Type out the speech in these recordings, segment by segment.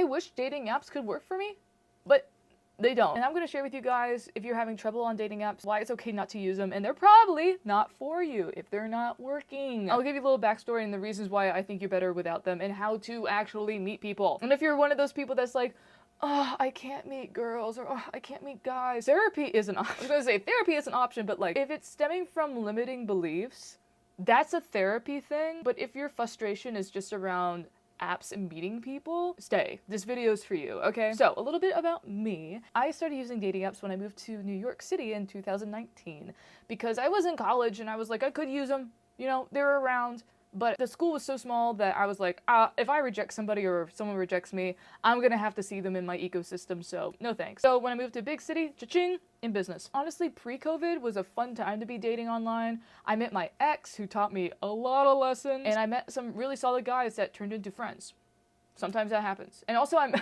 I wish dating apps could work for me, but they don't. And I'm gonna share with you guys, if you're having trouble on dating apps, why it's okay not to use them, and they're probably not for you if they're not working. I'll give you a little backstory and the reasons why I think you're better without them, and how to actually meet people. And if you're one of those people that's like, oh, I can't meet girls, or oh, I can't meet guys, therapy is an option. I was gonna say therapy is an option, but like, if it's stemming from limiting beliefs, that's a therapy thing. But if your frustration is just around apps and meeting people, stay. This video is for you, okay? So, a little bit about me. I started using dating apps when I moved to New York City in 2019 because I was in college and I was like, I could use them, you know, they were around. But the school was so small that I was like, if I reject somebody or if someone rejects me, I'm gonna have to see them in my ecosystem, so no thanks. So when I moved to a big city, cha-ching, in business. Honestly, pre-COVID was a fun time to be dating online. I met my ex who taught me a lot of lessons, and I met some really solid guys that turned into friends. Sometimes that happens. And also I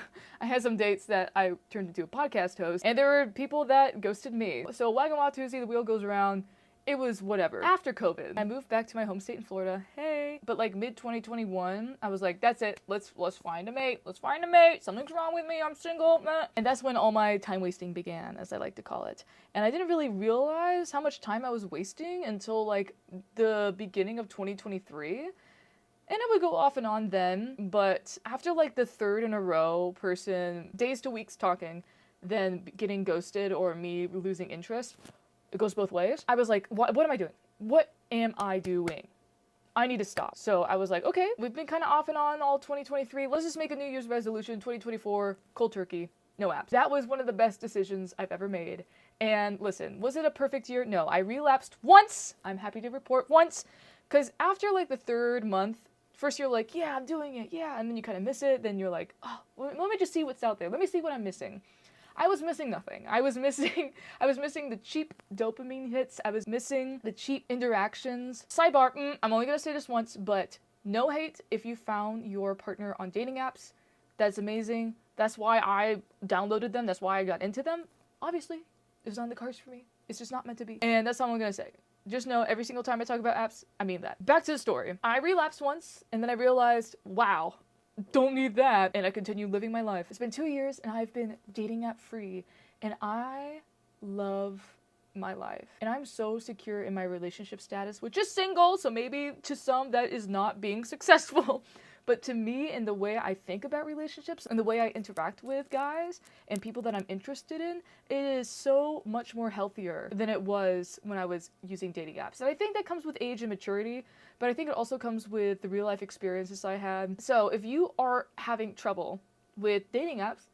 had some dates that I turned into a podcast host, and there were people that ghosted me. So Wagon Wild Tuesday, the wheel goes around. It was whatever. After COVID, I moved back to my home state in Florida. Hey. But like mid-2021, I was like, that's it. Let's find a mate. Let's find a mate. Something's wrong with me. I'm single. And that's when all my time wasting began, as I like to call it. And I didn't really realize how much time I was wasting until like the beginning of 2023. And it would go off and on then, but after like the third in a row person, days to weeks talking, then getting ghosted or me losing interest, it goes both ways. I was like, what am I doing? What am I doing? I need to stop. So I was like, okay, we've been kind of off and on all 2023. Let's just make a New Year's resolution, 2024, cold turkey, no apps. That was one of the best decisions I've ever made. And listen, was it a perfect year? No, I relapsed once. I'm happy to report once. Because after like the third month, first you're like, yeah, I'm doing it, yeah. And then you kind of miss it. Then you're like, oh, let me just see what's out there. Let me see what I'm missing. I was missing nothing. I was missing the cheap dopamine hits. I was missing the cheap interactions. Sidebar, I'm only gonna say this once, but no hate if you found your partner on dating apps. That's amazing. That's why I downloaded them. That's why I got into them. Obviously, it was on the cards for me. It's just not meant to be. And that's all I'm gonna say. Just know every single time I talk about apps, I mean that. Back to the story. I relapsed once, and then I realized, wow, don't need that, and I continue living my life. It's been 2 years and I've been dating app free, and I love my life. And I'm so secure in my relationship status, which is single, so maybe to some that is not being successful. But to me, and the way I think about relationships and the way I interact with guys and people that I'm interested in, it is so much more healthier than it was when I was using dating apps. And I think that comes with age and maturity, but I think it also comes with the real life experiences I had. So if you are having trouble with dating apps,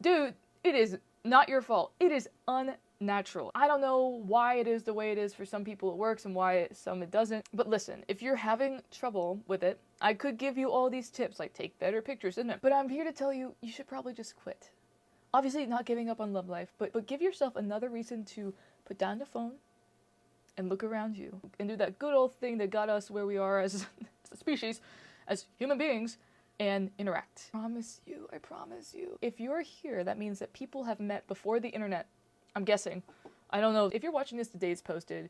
dude, it is not your fault. It is unnatural. I don't know why it is the way it is. For some people it works and why some it doesn't. But listen, if you're having trouble with it, I could give you all these tips, like take better pictures, isn't it? But I'm here to tell you, you should probably just quit. Obviously not giving up on love life, but give yourself another reason to put down the phone and look around you and do that good old thing that got us where we are as a species, as human beings, and interact. I promise you. If you're here, that means that people have met before the internet. I'm guessing. I don't know. If you're watching this the day it's posted,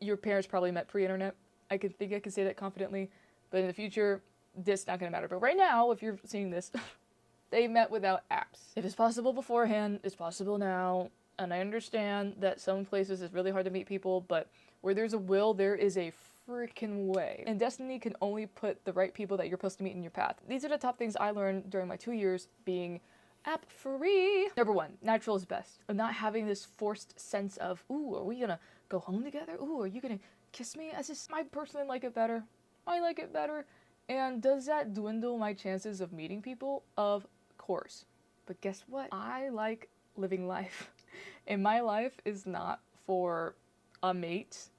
your parents probably met pre-internet. I can say that confidently. But in the future, this not gonna matter. But right now, if you're seeing this, they met without apps. If it's possible beforehand, it's possible now. And I understand that some places it's really hard to meet people, but where there's a will, there is a freaking way. And destiny can only put the right people that you're supposed to meet in your path. These are the top things I learned during my 2 years being app free. Number one, natural is best. Of not having this forced sense of, ooh, are we gonna go home together? Ooh, are you gonna kiss me? I personally like it better. I like it better. And does that dwindle my chances of meeting people? Of course. But guess what? I like living life. And my life is not for a mate.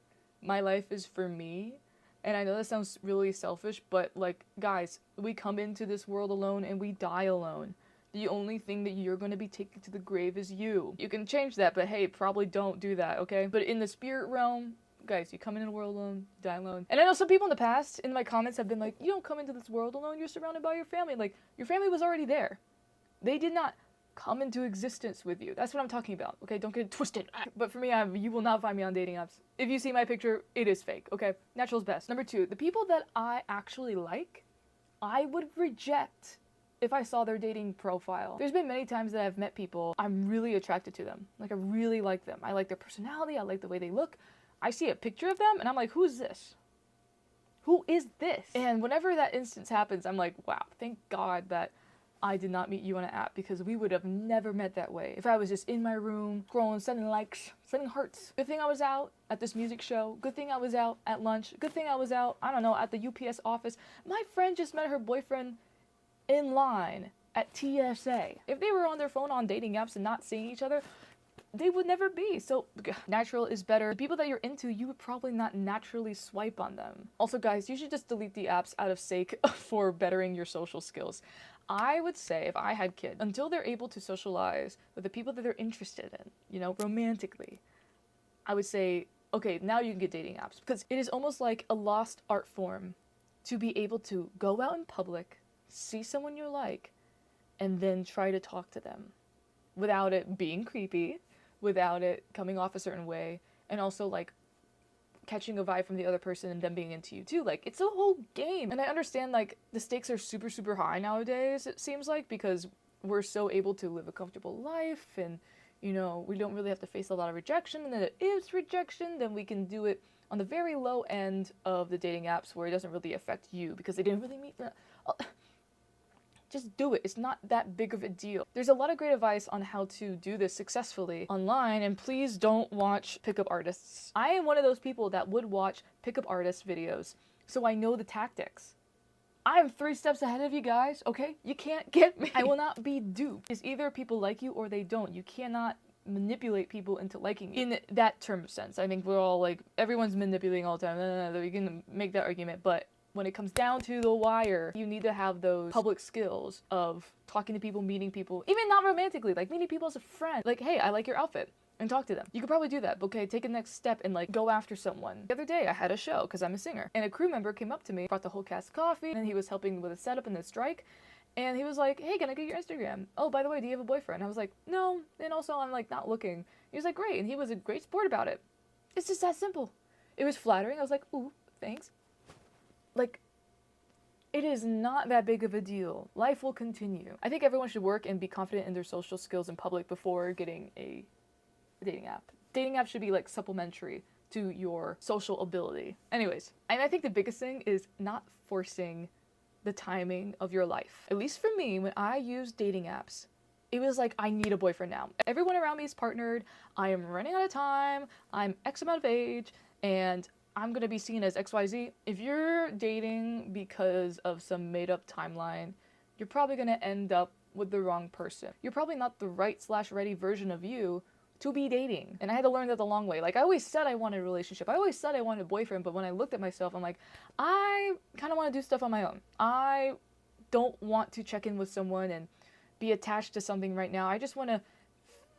My life is for me. And I know that sounds really selfish, but like, guys, we come into this world alone and we die alone. The only thing that you're going to be taking to the grave is you. You can change that, but hey, probably don't do that, okay? But in the spirit realm, guys, you come into the world alone, die alone. And I know some people in the past, in my comments, have been like, you don't come into this world alone, you're surrounded by your family. Like, your family was already there. They did not come into existence with you. That's what I'm talking about, okay? Don't get it twisted. But for me, you will not find me on dating apps. If you see my picture, it is fake, okay? Natural's best. Number two, the people that I actually like, I would reject if I saw their dating profile. There's been many times that I've met people, I'm really attracted to them. Like, I really like them. I like their personality. I like the way they look. I see a picture of them and I'm like, who's this? Who is this? And whenever that instance happens, I'm like, wow, thank God that I did not meet you on an app, because we would have never met that way if I was just in my room, scrolling, sending likes, sending hearts. Good thing I was out at this music show. Good thing I was out at lunch. Good thing I was out, I don't know, at the UPS office. My friend just met her boyfriend in line at TSA. If they were on their phone on dating apps and not seeing each other, they would never be. So natural is better. The people that you're into, you would probably not naturally swipe on them. Also, guys, you should just delete the apps out of sake for bettering your social skills. I would say if I had kids, until they're able to socialize with the people that they're interested in, you know, romantically, I would say, okay, now you can get dating apps, because it is almost like a lost art form to be able to go out in public, see someone you like, and then try to talk to them without it being creepy, without it coming off a certain way, and also like catching a vibe from the other person and them being into you too. Like, it's a whole game. And I understand like the stakes are super, super high nowadays, it seems like, because we're so able to live a comfortable life and, you know, we don't really have to face a lot of rejection. And then it is rejection, then we can do it on the very low end of the dating apps where it doesn't really affect you because they didn't really meet the... Just do it. It's not that big of a deal. There's a lot of great advice on how to do this successfully online, and please don't watch pickup artists. I am one of those people that would watch pickup artist videos, so I know the tactics. I am 3 steps ahead of you guys, okay? You can't get me. I will not be duped. It's either people like you or they don't. You cannot manipulate people into liking you. In that term of sense, I think we're all like, everyone's manipulating all the time. No, you can make that argument, but when it comes down to the wire, you need to have those public skills of talking to people, meeting people, even not romantically, like meeting people as a friend. Like, hey, I like your outfit, and talk to them. You could probably do that, but okay, take a next step and like go after someone. The other day I had a show because I'm a singer, and a crew member came up to me, brought the whole cast coffee, and he was helping with a setup and the strike. And he was like, hey, can I get your Instagram? Oh, by the way, do you have a boyfriend? I was like, no, and also I'm like not looking. He was like, great, and he was a great sport about it. It's just that simple. It was flattering. I was like, ooh, thanks. Like, it is not that big of a deal. Life will continue. I think everyone should work and be confident in their social skills in public before getting a dating app. Dating apps should be like supplementary to your social ability. Anyways, and I think the biggest thing is not forcing the timing of your life. At least for me, when I use dating apps, it was like, I need a boyfriend now. Everyone around me is partnered. I am running out of time. I'm X amount of age, and I'm gonna be seen as XYZ. If you're dating because of some made up timeline, you're probably gonna end up with the wrong person. You're probably not the right/ready version of you to be dating. And I had to learn that the long way. Like, I always said I wanted a relationship. I always said I wanted a boyfriend, but when I looked at myself, I'm like, I kind of want to do stuff on my own. I don't want to check in with someone and be attached to something right now. I just want to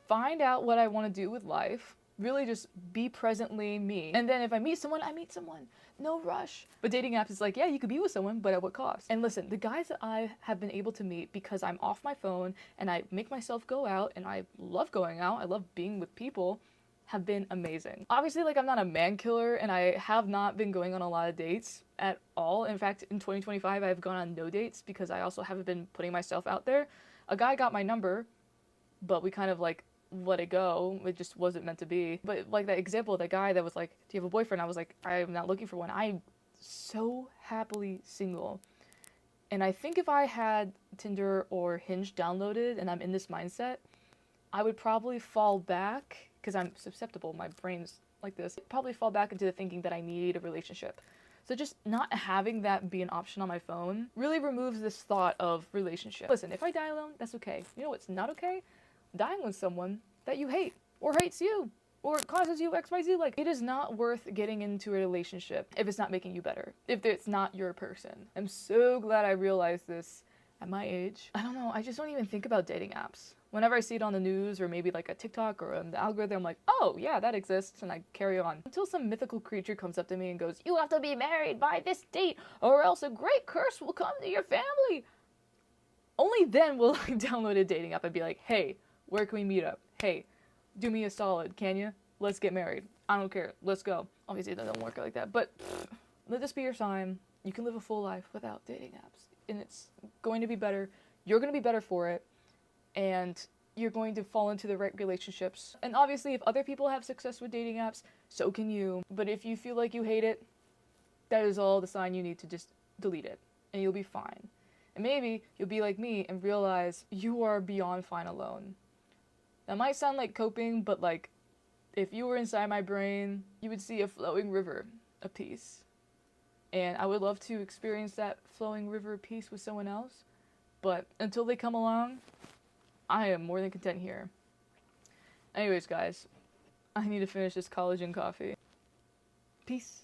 find out what I want to do with life. Really just be presently me. And then if I meet someone, I meet someone. No rush. But dating apps is like, yeah, you could be with someone, but at what cost? And listen, the guys that I have been able to meet because I'm off my phone and I make myself go out and I love going out, I love being with people, have been amazing. Obviously, like, I'm not a man killer and I have not been going on a lot of dates at all. In fact, in 2025, I've gone on no dates because I also haven't been putting myself out there. A guy got my number, but we kind of like let it go. It just wasn't meant to be. But like that example of that guy that was like, do you have a boyfriend? I was like, I'm not looking for one. I'm so happily single. And I think if I had Tinder or Hinge downloaded and I'm in this mindset, I would probably fall back, because I'm susceptible, my brain's like this, probably fall back into the thinking that I need a relationship. So just not having that be an option on my phone really removes this thought of relationship. Listen, if I die alone, that's okay. You know what's not okay? Dying with someone that you hate or hates you or causes you XYZ. Like, it is not worth getting into a relationship if it's not making you better, if it's not your person. I'm so glad I realized this at my age. I don't know, I just don't even think about dating apps. Whenever I see it on the news or maybe like a TikTok or the algorithm, I'm like, oh yeah, that exists, and I carry on. Until some mythical creature comes up to me and goes, you have to be married by this date or else a great curse will come to your family. Only then will I download a dating app and be like, hey, where can we meet up? Hey, do me a solid, can you? Let's get married. I don't care. Let's go. Obviously, it doesn't work like that, but let this be your sign. You can live a full life without dating apps, and it's going to be better. you're going to be better for it, and you're going to fall into the right relationships. And obviously, if other people have success with dating apps, so can you. But if you feel like you hate it, that is all the sign you need to just delete it, and you'll be fine. And maybe you'll be like me and realize you are beyond fine alone. That might sound like coping, but like, if you were inside my brain, you would see a flowing river of peace. And I would love to experience that flowing river of peace with someone else. But until they come along, I am more than content here. Anyways, guys, I need to finish this collagen coffee. Peace.